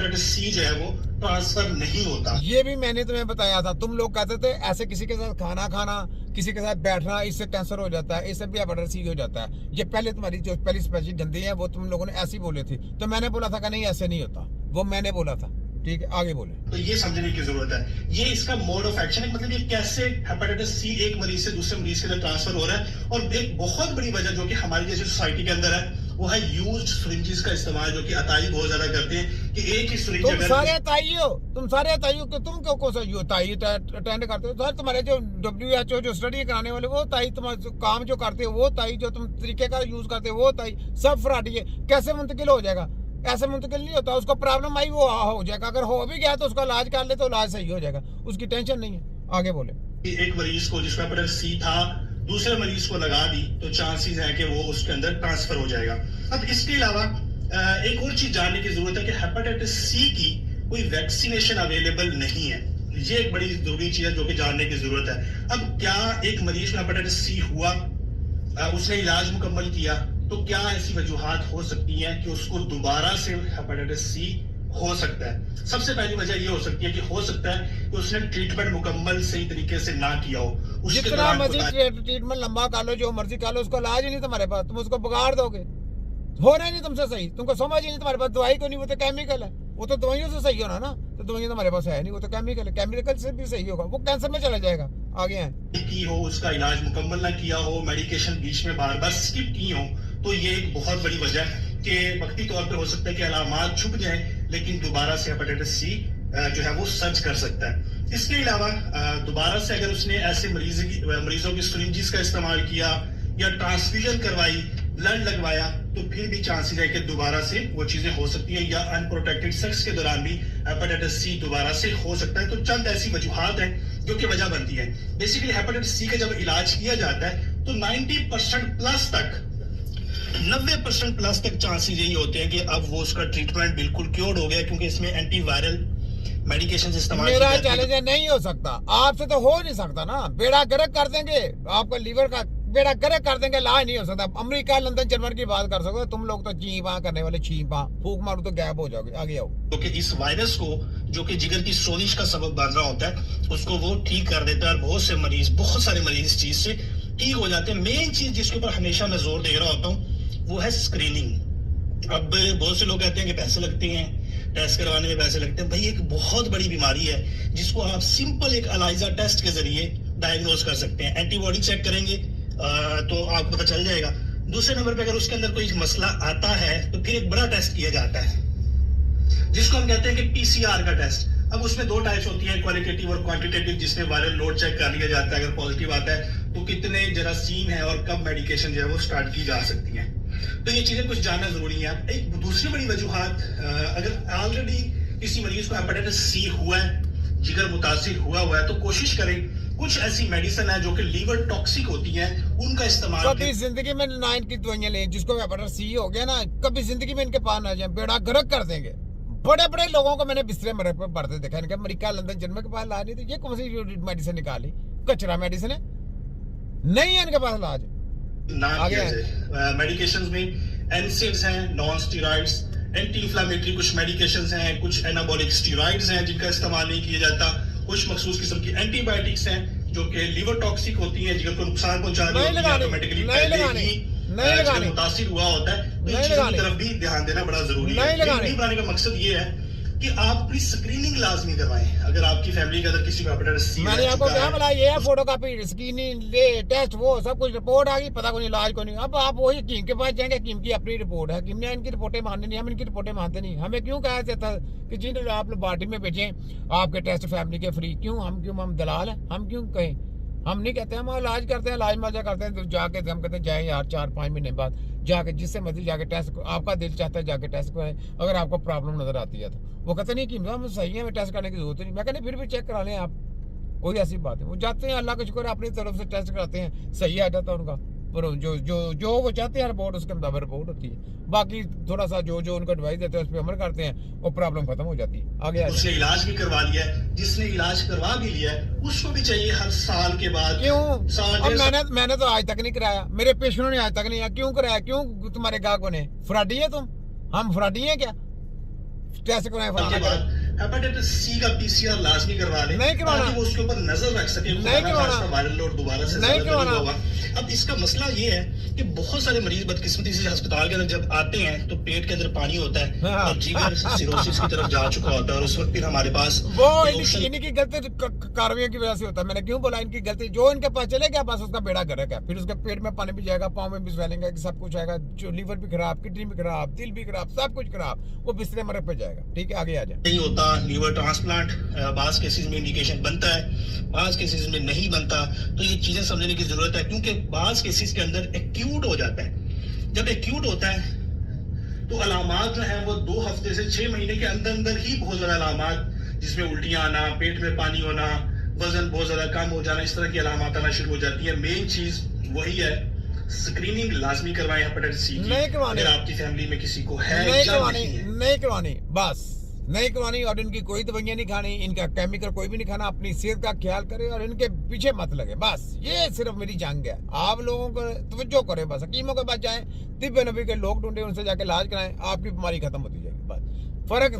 Hepatitis C जो है वो ट्रांसफर नहीं होता। ये भी मैंने तुम्हें बताया था, तुम लोग कहते थे ऐसे किसी के साथ खाना खाना, किसी के साथ बैठना, इससे कैंसर हो जाता है, इससे भी हेपेटाइटिस सी हो जाता है। ये पहले तुम्हारी जो पहली स्पेशल गंदी है वो तुम लोगों ने ऐसी बोली थी, तो मैंने बोला था कि नहीं ऐसे नहीं होता, वो मैंने बोला था। ठीक है, आगे बोले। तो ये समझने की जरूरत है, ये इसका मोड ऑफ एक्शन है, मतलब ये कैसे हेपेटाइटिस सी एक मरीज से दूसरे मरीज के अंदर ट्रांसफर हो रहा है। और एक बहुत बड़ी वजह जो कि हमारी जैसी सोसाइटी के अंदर है वो है यूज्ड सिरिंजेस का इस्तेमाल, जो कि अताई बहुत ज्यादा करते हैं कि एक ही सिरिंज तुम सारे अताई हो, तुम क्यों कौन सा ताई अटेंड करते हो? सर तुम्हारे जो WHO जो स्टडी कराने वाले वो ताई, तुम्हारे काम जो करते हो वो ताई, जो तुम तरीके का यूज करते हो वो ताई, सब फ्रॉडी है। कैसे मुंतकिल हो जाएगा? ऐसे मुंतकिल नहीं होता, उसको प्रॉब्लम आई वो हो जाएगा, अगर हो भी गया तो उसका इलाज कर ले तो इलाज सही हो जाएगा, उसकी टेंशन नहीं है। आगे बोले। एक मरीज को जिसमें हेपेटाइटिस सी था दूसरे मरीज को लगा दी तो चांसेस है कि वो उसके अंदर ट्रांसफर हो जाएगा। अब इसके अलावा एक और चीज जानने की जरूरत है कि हेपेटाइटिस सी की कोई वैक्सीनेशन अवेलेबल नहीं है। ये एक बड़ी जरूरी चीज है जो कि जानने की जरूरत है। अब क्या एक मरीज में हेपेटाइटिस सी हुआ, उसने इलाज मुकम्मल किया, तो क्या ऐसी वजूहात हो सकती हैं कि उसको दोबारा से हेपेटाइटिस सी हो सकता है? सबसे पहली वजह ये हो सकती है कि हो सकता है कि उसने ट्रीटमेंट मुकम्मल सही तरीके से ना किया हो। जितना मर्जी ट्रीटमेंट लंबा कर लो, जो मर्जी कर लो, उसका इलाज ही नहीं तुम्हारे पास, तुम उसको बिगाड़ दोगे, होना ही नहीं तुमसे सही, तुमको समझ ही नहीं, तुम्हारे पास दवाई को नहीं, वो तो केमिकल है, वो तो दवाइयों से सही होना ना, तो दवाइयां तुम्हारे पास है नहीं, वो तो केमिकल है, केमिकल से भी सही होगा, वो कैंसर में चला जाएगा। आगे है की हो, उसका इलाज मुकम्मल ना किया हो, मेडिकेशन बीच में बार बार स्किप की हो, तो ये एक बहुत बड़ी वजह है कि वक्ती तौर पे हो सकता है कि अलामात छुप जाए लेकिन दोबारा से हेपेटाइटिस सी जो है वो सर्च कर सकता है। इसके अलावा दोबारा से अगर उसने ऐसे मरीजों की सिरिंजेस का इस्तेमाल किया या ट्रांसफ्यूजन करवाई, ब्लड लगवाया, तो फिर भी चांसेस है कि दोबारा से वो चीजें हो सकती है, या अनप्रोटेक्टेड सेक्स के दौरान भी हेपेटाइटिस सी दोबारा से हो सकता है। तो चंद ऐसी वजूहात हैं जो कि वजह बनती है। बेसिकली हेपेटाइटिस सी का जब इलाज किया जाता है तो 90% प्लस तक 90% प्लस तक चांसेस यही होते हैं कि अब वो उसका ट्रीटमेंट बिल्कुल क्योर्ड हो गया, क्योंकि इसमें एंटीवायरल मेडिकेशन इस्तेमाल मेरा चैलेंज है, नहीं हो सकता, आपसे तो हो नहीं सकता ना, बेड़ा गर्क कर देंगे, आपका लीवर का बेड़ा गर्क कर देंगे, इलाज नहीं हो सकता। अमेरिका, लंदन, जर्मनी की बात कर सकते हो तुम लोग, तो ची पा करने वाले छी पा, फूक मारो तो गैप हो जाओगे। आगे आओ। क्योंकि इस वायरस को जो कि जिगर की सोजिश का सबब बन रहा होता है उसको वो ठीक कर देता है, और बहुत सारे मरीज इस चीज से ठीक हो जाते हैं। मेन चीज जिसके ऊपर हमेशा मैं जोर दे रहा होता हूँ वो है स्क्रीनिंग। अब बहुत से लोग कहते हैं कि पैसे लगते हैं, टेस्ट करवाने में पैसे लगते हैं। भाई एक बहुत बड़ी बीमारी है जिसको आप सिंपल एक एलाइजा टेस्ट के जरिए डायग्नोज कर सकते हैं। एंटीबॉडी चेक करेंगे तो आपको पता चल जाएगा। दूसरे नंबर पे अगर उसके अंदर कोई मसला आता है तो फिर एक बड़ा टेस्ट किया जाता है जिसको हम कहते हैं कि PCR का टेस्ट। अब उसमें दो टाइप्स होती है, क्वालिटेटिव और क्वांटिटेटिव, जिसमें वायरल लोड चेक कर लिया जाता है, अगर पॉजिटिव आता है तो कितने जरासीम है और कब मेडिकेशन जो है वो स्टार्ट की जा सकती है। तो ये चीजें कुछ जानना जरूरी है। एक दूसरी बड़ी वजूहात, अगर ऑलरेडी किसी मरीज को हेपेटाइटिस सी हुआ है, जिगर मुतासिर हुआ है, तो कोशिश करें कुछ ऐसी मेडिसिन है जो कि लीवर टॉक्सिक होती है उनका इस्तेमाल। कभी जिंदगी में 9 की दवाइयां लें, जिसको हेपेटाइटिस सी हो गया ना, कभी जिंदगी में इनके पास ना जाए, बेड़ा गर्क कर देंगे। बड़े बड़े लोगों को मैंने बिस्तरे में पढ़ते देखा, इनके अमेरिका, लंदन, जर्मनी के पास इलाज नहीं, तो ये कौन सी मेडिसिन निकाली? कचरा मेडिसिन है, नहीं है इनके पास इलाज। मेडिकेशंस में एनसेड्स हैं, नॉन स्टेरॉइड्स, एंटी इंफ्लेमेटरी कुछ मेडिकेशंस हैं, कुछ एनाबॉलिक स्टेरॉइड्स हैं जिनका इस्तेमाल नहीं किया जाता, कुछ मखसूस किस्म की एंटीबायोटिक्स हैं जो कि लीवर टॉक्सिक होती है, जिगर को नुकसान पहुंचा रही होती है, ऑटोमेटिकली पहले ही मुतासिर हुआ होता है। तो इन चीजों की तरफ भी ध्यान देना बड़ा जरूरी है। नहीं बनाने का मकसद ये है कि आप अपनी स्क्रीनिंग लाजमी करवाएं। अगर आपकी फैमिली के अंदर किसी को हेपेटाइटिस सी, मैंने आपको क्या बोला, ये फोटोकॉपी, स्क्रीनिंग, ले टेस्ट, वो सब कुछ रिपोर्ट आ गई, पता कोई इलाज को नहीं। अब आप वही हकीम के पास जाएंगे, हकीम की अपनी रिपोर्ट है, हकीम ने इनकी रिपोर्टें माननी नहीं, हम इनकी रिपोर्टें मानते नहीं। हमें क्यों कहा जाता कि जिन आप लैबोरेटरी में भेजें आपके टेस्ट फैमिली के फ्री, क्यों? हम दलाल हैं? हम क्यों कहें? हम नहीं कहते, हम इलाज करते हैं, इलाज मजा करते हैं, तो जाके हम कहते हैं जाए यार 4-5 महीने बाद जाके जिससे मर्जी जाके टेस्ट, आपका दिल चाहता है जाके टेस्ट कराएं, अगर आपको प्रॉब्लम नजर आती है तो। वो कहते नहीं कि हम सही है, हमें टेस्ट करने की जरूरत नहीं। मैं कहते फिर भी चेक करा लें आप, कोई ऐसी बात है। वो जाते हैं, अल्लाह का शुक्र है, अपनी तरफ से टेस्ट कराते हैं, सही आ जाता है उनका, पर जो वो चाहते हैं रिपोर्ट उसके मुताबिक रिपोर्ट होती है। बाकी थोड़ा सा जो उनको एडवाइस देते हैं उस पर अमल करते हैं, वो प्रॉब्लम खत्म हो जाती है। आगे उसने इलाज भी करवा लिया है, जिसने इलाज करवा भी लिया है उसको भी चाहिए हर साल के बाद। क्यों? अब मैंने तो आज तक नहीं कराया, मेरे पेशेंटों ने आज तक नहीं। क्यों कराया? क्यों? तुम्हारे गाहकों ने फ्रॉडी है तुम? हम फ्रॉडी हैं क्या? टेस्ट कराएं के बाद हेपेटाइटिस सी का पीसीआर लाजमी करवा लें, नहीं करवाना, ताकि वो उसके ऊपर नजर रख सके, नहीं करवाना, वायरल लोड दोबारा से नहीं करवाना। होगा। अब इसका मसला ये है कि बहुत सारे मरीज बदकिस्मती से अस्पताल के अंदर जब आते हैं तो पेट के अंदर पानी होता है हाँ। और जिगर सिरोसिस की तरफ जा चुका होता है, और उस वक्त फिर हमारे पास वो option- इनकी गलती कार्रवाई की वजह से होता है। मैंने क्यों बोला इनकी गलती, जो इनके पास चले गया बस उसका बेड़ा गर्क है। फिर उसके पेट में पानी भी जाएगा, पाँव में भी स्वेलिंग है, सब कुछ आएगा, जो लीवर भी खराब, किडनी भी खराब, दिल भी खराब, सब कुछ खराब, वो बिस्तरे मरक पे जाएगा। ठीक है, आगे आ जाए। नहीं होता लीवर ट्रांसप्लांट, बास केसेस में इंडिकेशन बनता है, बास केसेस में नहीं बनता। तो ये चीजें समझने की जरूरत है, क्योंकि बास केसेस के अंदर एक्यूट हो जाता है। जब एक्यूट होता है तो अलामात जो है वो 2 हफ्ते से 6 महीने के अंदर अंदर ही बहुत ज्यादा अलामात, जिसमें उल्टियां आना, पेट में पानी होना, वजन बहुत ज्यादा कम हो जाना, इस तरह की अलामात आना शुरू हो जाती है। मेन चीज वही है, स्क्रीनिंग लाजमी करवाएं हेपेटाइटिस सी की। नहीं करवानी, अगर आपकी फैमिली में किसी को है नहीं या करवानी, नहीं है। नहीं करवानी, बस नहीं करवानी। और इनकी कोई दवाइयां नहीं खानी, इनका केमिकल कोई भी नहीं खाना। अपनी सेहत का ख्याल करे और इनके पीछे मत लगे, बस ये सिर्फ मेरी जंग है। आप लोगों को तवज्जो करें, बस हकीमों के पास जाएं, तिब्बे नबी के लोग ढूंढे, उनसे जाके इलाज कराएं, आपकी बीमारी खत्म होती जाएगी। बस फर्क